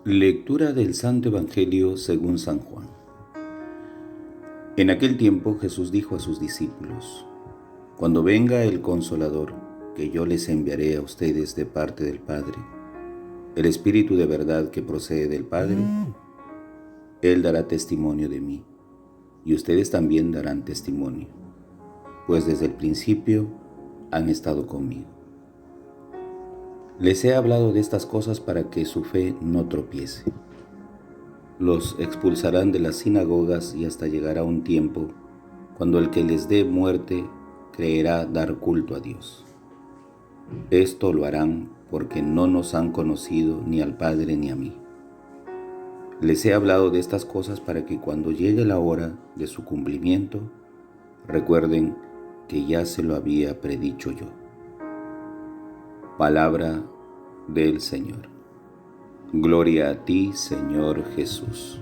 Lectura del Santo Evangelio según San Juan. En aquel tiempo Jesús dijo a sus discípulos: Cuando venga el Consolador, que yo les enviaré a ustedes de parte del Padre, el Espíritu de verdad que procede del Padre, Él dará testimonio de mí, y ustedes también darán testimonio, pues desde el principio han estado conmigo. Les he hablado de estas cosas para que su fe no tropiece. Los expulsarán de las sinagogas y hasta llegará un tiempo cuando el que les dé muerte creerá dar culto a Dios. Esto lo harán porque no nos han conocido ni al Padre ni a mí. Les he hablado de estas cosas para que cuando llegue la hora de su cumplimiento, recuerden que ya se lo había predicho yo. Palabra del Señor. Gloria a ti, Señor Jesús.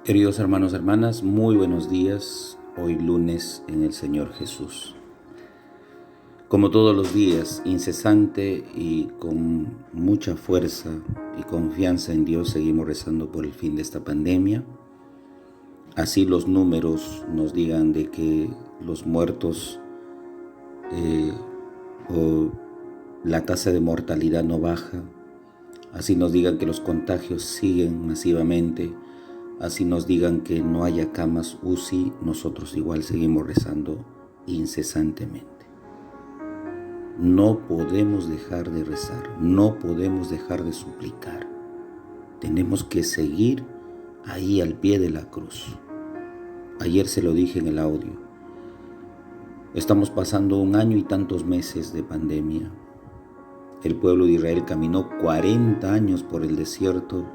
Queridos hermanos y hermanas, muy buenos días. Hoy lunes en el Señor Jesús. Como todos los días, incesante y con mucha fuerza y confianza en Dios, seguimos rezando por el fin de esta pandemia. Así los números nos digan de que los muertos o la tasa de mortalidad no baja, así nos digan que los contagios siguen masivamente, así nos digan que no haya camas UCI, nosotros igual seguimos rezando incesantemente. No podemos dejar de rezar, no podemos dejar de suplicar. Tenemos que seguir ahí al pie de la cruz. Ayer se lo dije en el audio. Estamos pasando 1 año y tantos meses de pandemia. El pueblo de Israel caminó 40 años por el desierto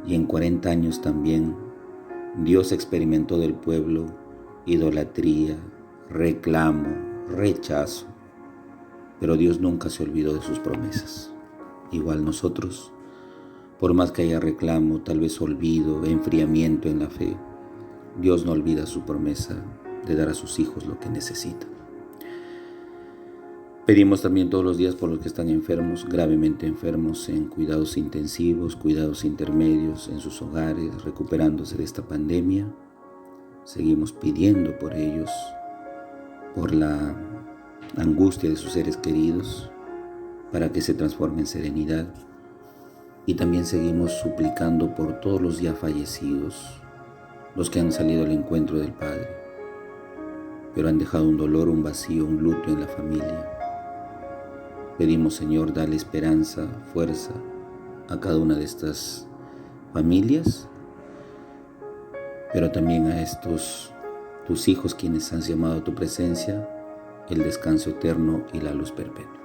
y en 40 años también Dios experimentó del pueblo idolatría, reclamo, rechazo. Pero Dios nunca se olvidó de sus promesas. Igual nosotros, por más que haya reclamo, tal vez olvido, enfriamiento en la fe, Dios no olvida su promesa de dar a sus hijos lo que necesitan. Pedimos también todos los días por los que están enfermos, gravemente enfermos, en cuidados intensivos, cuidados intermedios, en sus hogares, recuperándose de esta pandemia. Seguimos pidiendo por ellos, por la angustia de sus seres queridos, para que se transforme en serenidad. Y también seguimos suplicando por todos los ya fallecidos, los que han salido al encuentro del Padre, pero han dejado un dolor, un vacío, un luto en la familia. Pedimos, Señor, dale esperanza, fuerza a cada una de estas familias, pero también a estos tus hijos quienes han llamado a tu presencia, el descanso eterno y la luz perpetua.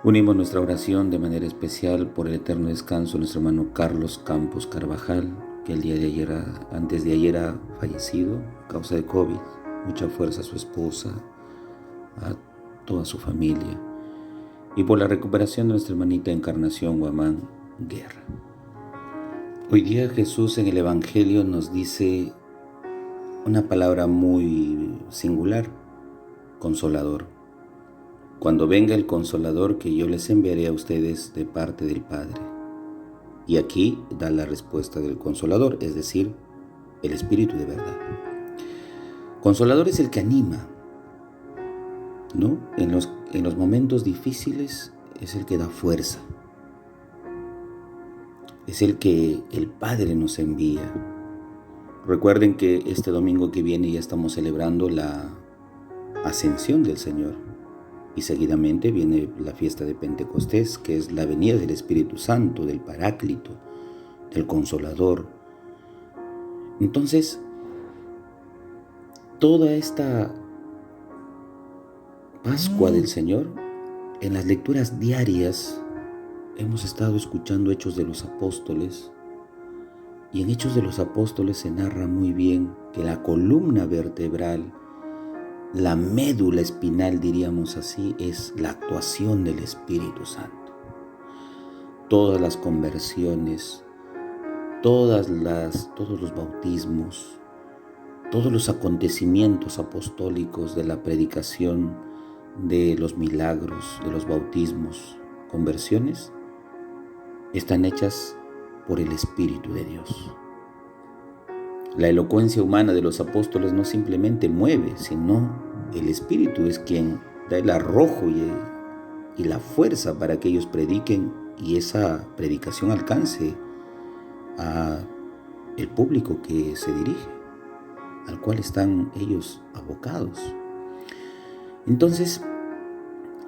Unimos nuestra oración de manera especial por el eterno descanso de nuestro hermano Carlos Campos Carvajal, que el día de ayer, antes de ayer, ha fallecido a causa de COVID. Mucha fuerza a su esposa, a toda su familia, y por la recuperación de nuestra hermanita Encarnación Guamán Guerra. Hoy día Jesús en el Evangelio nos dice una palabra muy singular: Consolador. Cuando venga el Consolador, que yo les enviaré a ustedes de parte del Padre. Y aquí da la respuesta del Consolador, es decir, el Espíritu de verdad. Consolador es el que anima, ¿no? En los momentos difíciles es el que da fuerza. Es el que el Padre nos envía. Recuerden que este domingo que viene ya estamos celebrando la ascensión del Señor. Y seguidamente viene la fiesta de Pentecostés, que es la venida del Espíritu Santo, del Paráclito, del Consolador. Entonces, toda esta Pascua del Señor, en las lecturas diarias hemos estado escuchando Hechos de los Apóstoles, y en Hechos de los Apóstoles se narra muy bien que la columna vertebral, la médula espinal, diríamos así, es la actuación del Espíritu Santo. Todas las conversiones, todos los bautismos, todos los acontecimientos apostólicos de la predicación, de los milagros, de los bautismos, conversiones, están hechas por el Espíritu de Dios. La elocuencia humana de los apóstoles no simplemente mueve, sino el Espíritu es quien da el arrojo y la fuerza para que ellos prediquen y esa predicación alcance a el público que se dirige, al cual están ellos abocados. Entonces,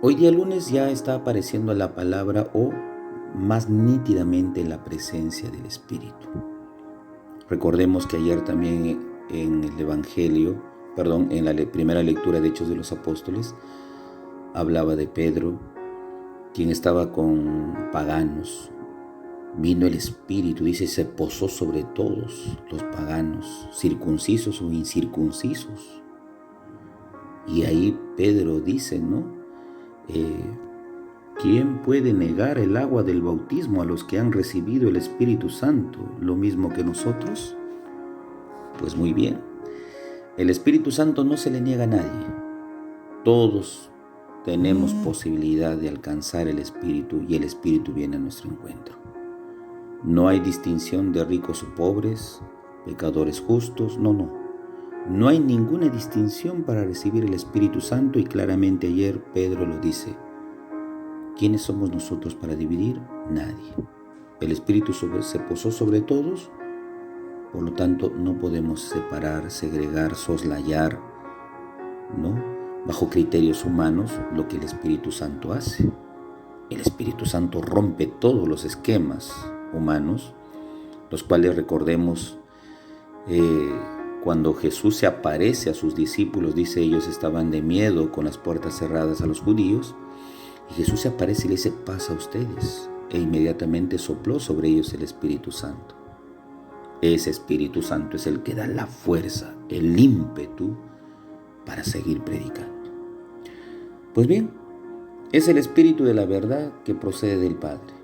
hoy día lunes ya está apareciendo la palabra o más nítidamente la presencia del Espíritu. Recordemos que ayer también en el Evangelio, en la primera lectura de Hechos de los Apóstoles, hablaba de Pedro, quien estaba con paganos. Vino el Espíritu, dice, se posó sobre todos los paganos, circuncisos o incircuncisos. Y ahí Pedro dice, ¿no? ¿Quién puede negar el agua del bautismo a los que han recibido el Espíritu Santo, lo mismo que nosotros? Pues muy bien, el Espíritu Santo no se le niega a nadie. Todos tenemos posibilidad de alcanzar el Espíritu y el Espíritu viene a nuestro encuentro. No hay distinción de ricos o pobres, pecadores justos, no. No hay ninguna distinción para recibir el Espíritu Santo y claramente ayer Pedro lo dice. ¿Quiénes somos nosotros para dividir? Nadie. El Espíritu se posó sobre todos, por lo tanto no podemos separar, segregar, soslayar, ¿no? Bajo criterios humanos lo que el Espíritu Santo hace. El Espíritu Santo rompe todos los esquemas humanos, los cuales recordemos cuando Jesús se aparece a sus discípulos, dice ellos estaban de miedo con las puertas cerradas a los judíos, y Jesús se aparece y le dice, paz a ustedes, e inmediatamente sopló sobre ellos el Espíritu Santo. Ese Espíritu Santo es el que da la fuerza, el ímpetu para seguir predicando. Pues bien, es el Espíritu de la verdad que procede del Padre,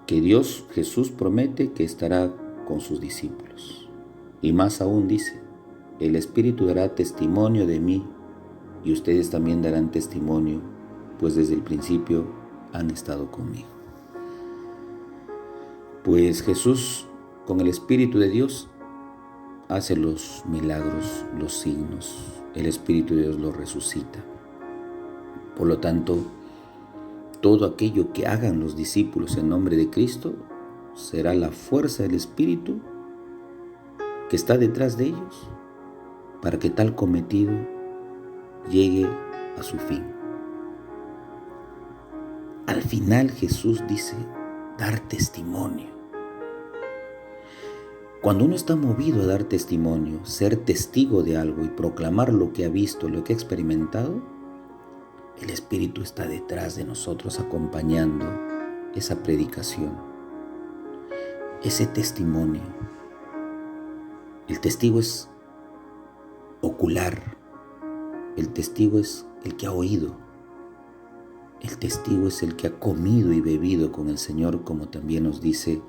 que Dios Jesús promete que estará con sus discípulos. Y más aún dice, el Espíritu dará testimonio de mí y ustedes también darán testimonio, pues desde el principio han estado conmigo. Pues Jesús, con el Espíritu de Dios, hace los milagros, los signos. El Espíritu de Dios los resucita. Por lo tanto, todo aquello que hagan los discípulos en nombre de Cristo será la fuerza del Espíritu que está detrás de ellos para que tal cometido llegue a su fin. Al final Jesús dice, dar testimonio. Cuando uno está movido a dar testimonio, ser testigo de algo y proclamar lo que ha visto, lo que ha experimentado, el Espíritu está detrás de nosotros acompañando esa predicación, ese testimonio. El testigo es ocular, el testigo es el que ha oído, el testigo es el que ha comido y bebido con el Señor, como también nos dice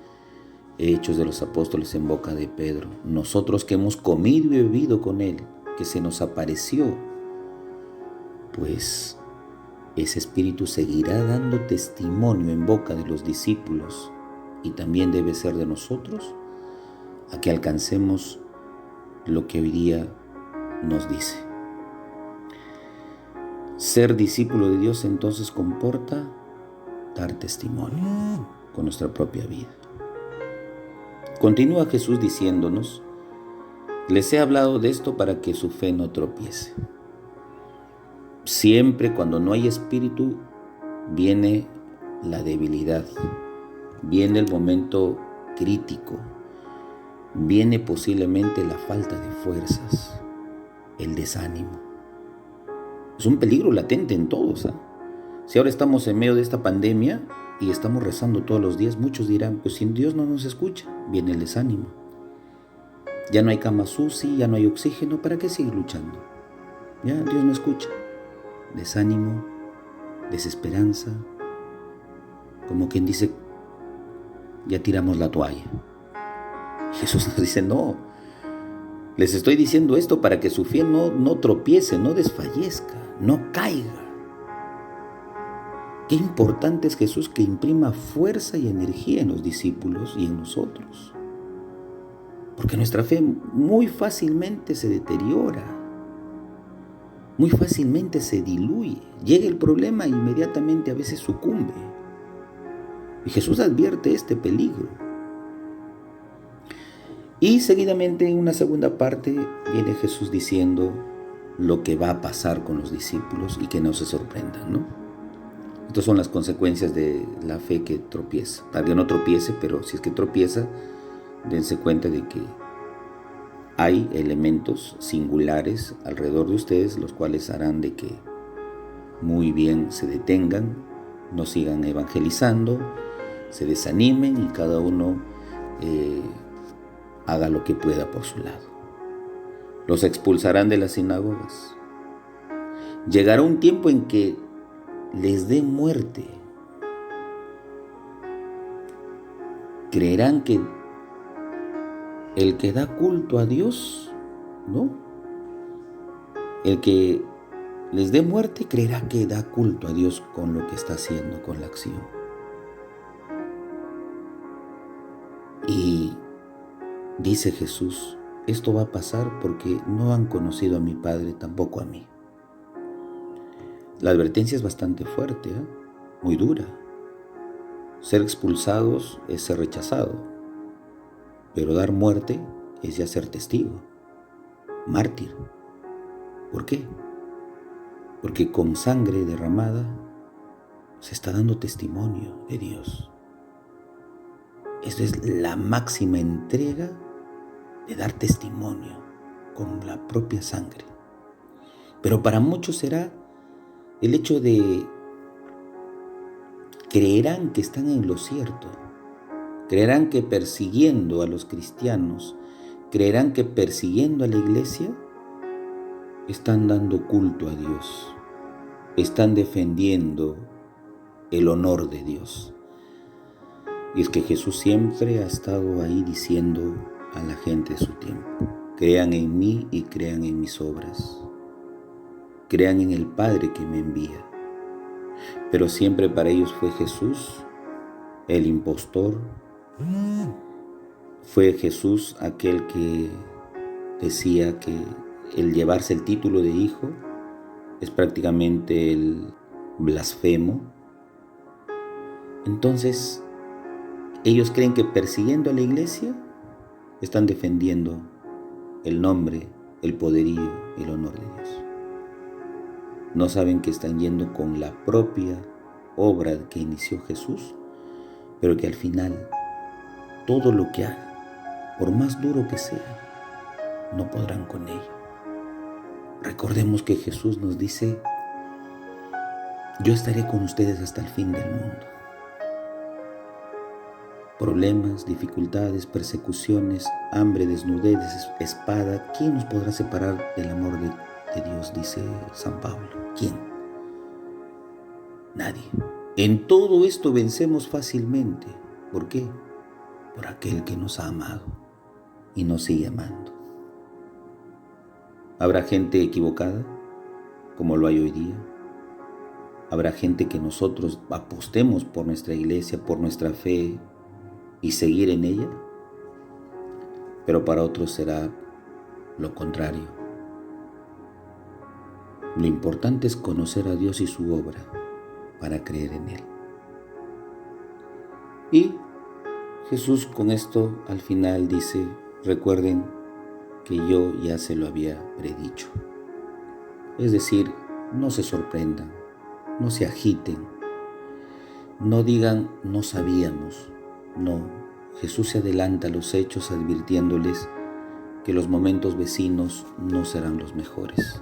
Hechos de los Apóstoles en boca de Pedro. Nosotros que hemos comido y bebido con Él, que se nos apareció, pues ese Espíritu seguirá dando testimonio en boca de los discípulos y también debe ser de nosotros a que alcancemos lo que hoy día nos dice. Ser discípulo de Dios entonces comporta dar testimonio con nuestra propia vida. Continúa Jesús diciéndonos, les he hablado de esto para que su fe no tropiece. Siempre cuando no hay espíritu, viene la debilidad, viene el momento crítico, viene posiblemente la falta de fuerzas, el desánimo. Es un peligro latente en todos, ¿eh? Si ahora estamos en medio de esta pandemia y estamos rezando todos los días, muchos dirán, pues si Dios no nos escucha, viene el desánimo. Ya no hay camas UCI, ya no hay oxígeno, ¿para qué seguir luchando? Ya Dios no escucha. Desánimo, desesperanza, como quien dice, ya tiramos la toalla. Jesús nos dice, no, les estoy diciendo esto para que su fe no tropiece, no desfallezca, no caiga. Qué importante es Jesús que imprima fuerza y energía en los discípulos y en nosotros. Porque nuestra fe muy fácilmente se deteriora, muy fácilmente se diluye. Llega el problema e inmediatamente a veces sucumbe. Y Jesús advierte este peligro. Y seguidamente en una segunda parte viene Jesús diciendo lo que va a pasar con los discípulos y que no se sorprendan, ¿no? Estas son las consecuencias de la fe que tropieza. Tal vez no tropiece, pero si es que tropieza, dense cuenta de que hay elementos singulares alrededor de ustedes, los cuales harán de que muy bien se detengan, no sigan evangelizando, se desanimen y cada uno haga lo que pueda por su lado. Los expulsarán de las sinagogas. Llegará un tiempo en que les dé muerte. Creerán que el que da culto a Dios, ¿no? El que les dé muerte creerá que da culto a Dios con lo que está haciendo, con la acción. Y dice Jesús, esto va a pasar porque no han conocido a mi Padre, tampoco a mí. La advertencia es bastante fuerte, muy dura. Ser expulsados es ser rechazado, pero dar muerte es ya ser testigo, mártir. ¿Por qué? Porque con sangre derramada se está dando testimonio de Dios. Esto es la máxima entrega de dar testimonio con la propia sangre. Pero para muchos será el hecho de creerán que están en lo cierto, creerán que persiguiendo a los cristianos, creerán que persiguiendo a la iglesia, están dando culto a Dios, están defendiendo el honor de Dios. Y es que Jesús siempre ha estado ahí diciendo a la gente de su tiempo, crean en mí y crean en mis obras, crean en el Padre que me envía. Pero siempre para ellos fue Jesús el impostor, fue Jesús aquel que decía que el llevarse el título de hijo es prácticamente el blasfemo. Entonces, ellos creen que persiguiendo a la iglesia están defendiendo el nombre, el poderío, el honor de Dios. No saben que están yendo con la propia obra que inició Jesús, pero que al final todo lo que haga, por más duro que sea, no podrán con ello. Recordemos que Jesús nos dice, yo estaré con ustedes hasta el fin del mundo. Problemas, dificultades, persecuciones, hambre, desnudez, espada, ¿quién nos podrá separar del amor de Dios? Dice San Pablo. ¿Quién? Nadie. En todo esto vencemos fácilmente. ¿Por qué? Por aquel que nos ha amado y nos sigue amando. ¿Habrá gente equivocada, como lo hay hoy día? ¿Habrá gente que nosotros apostemos por nuestra iglesia, por nuestra fe y seguir en ella? Pero para otros será lo contrario. Lo importante es conocer a Dios y su obra para creer en Él. Y Jesús con esto al final dice, recuerden que yo ya se lo había predicho. Es decir, no se sorprendan, no se agiten, no digan no sabíamos. No, Jesús se adelanta a los hechos advirtiéndoles que los momentos vecinos no serán los mejores,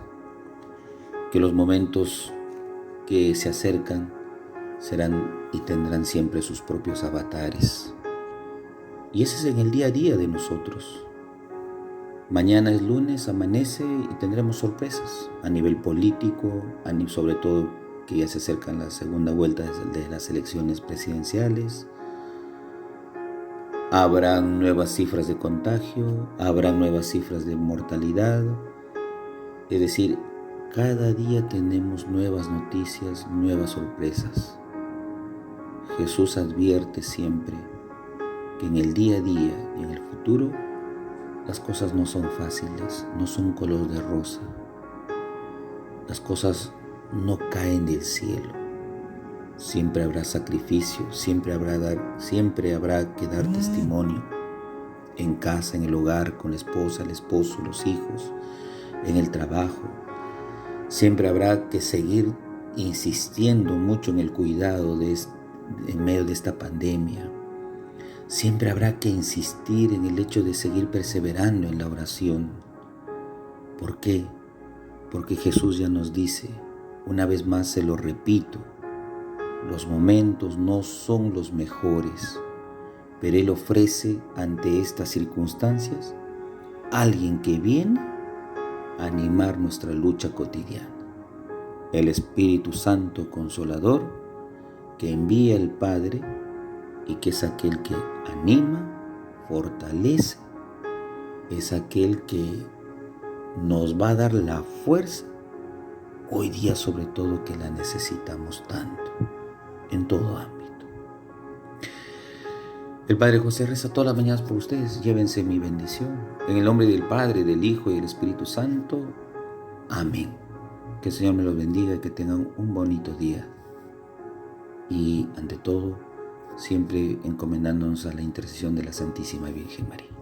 que los momentos que se acercan serán y tendrán siempre sus propios avatares. Y ese es en el día a día de nosotros. Mañana es lunes, amanece y tendremos sorpresas a nivel político, sobre todo que ya se acercan la segunda vuelta de las elecciones presidenciales. Habrán nuevas cifras de contagio, habrán nuevas cifras de mortalidad. Es decir, cada día tenemos nuevas noticias, nuevas sorpresas. Jesús advierte siempre que en el día a día y en el futuro las cosas no son fáciles, no son color de rosa. Las cosas no caen del cielo. Siempre habrá sacrificio, siempre habrá que dar testimonio en casa, en el hogar, con la esposa, el esposo, los hijos, en el trabajo. Siempre habrá que seguir insistiendo mucho en el cuidado en medio de esta pandemia. Siempre habrá que insistir en el hecho de seguir perseverando en la oración. ¿Por qué? Porque Jesús ya nos dice, una vez más se lo repito, los momentos no son los mejores, pero Él ofrece ante estas circunstancias alguien que viene a animar nuestra lucha cotidiana. El Espíritu Santo Consolador que envía el Padre y que es aquel que anima, fortalece, es aquel que nos va a dar la fuerza hoy día, sobre todo que la necesitamos tanto, en todo ámbito. El Padre José reza todas las mañanas por ustedes. Llévense mi bendición. En el nombre del Padre, del Hijo y del Espíritu Santo. Amén. Que el Señor me los bendiga y que tengan un bonito día. Y ante todo, siempre encomendándonos a la intercesión de la Santísima Virgen María.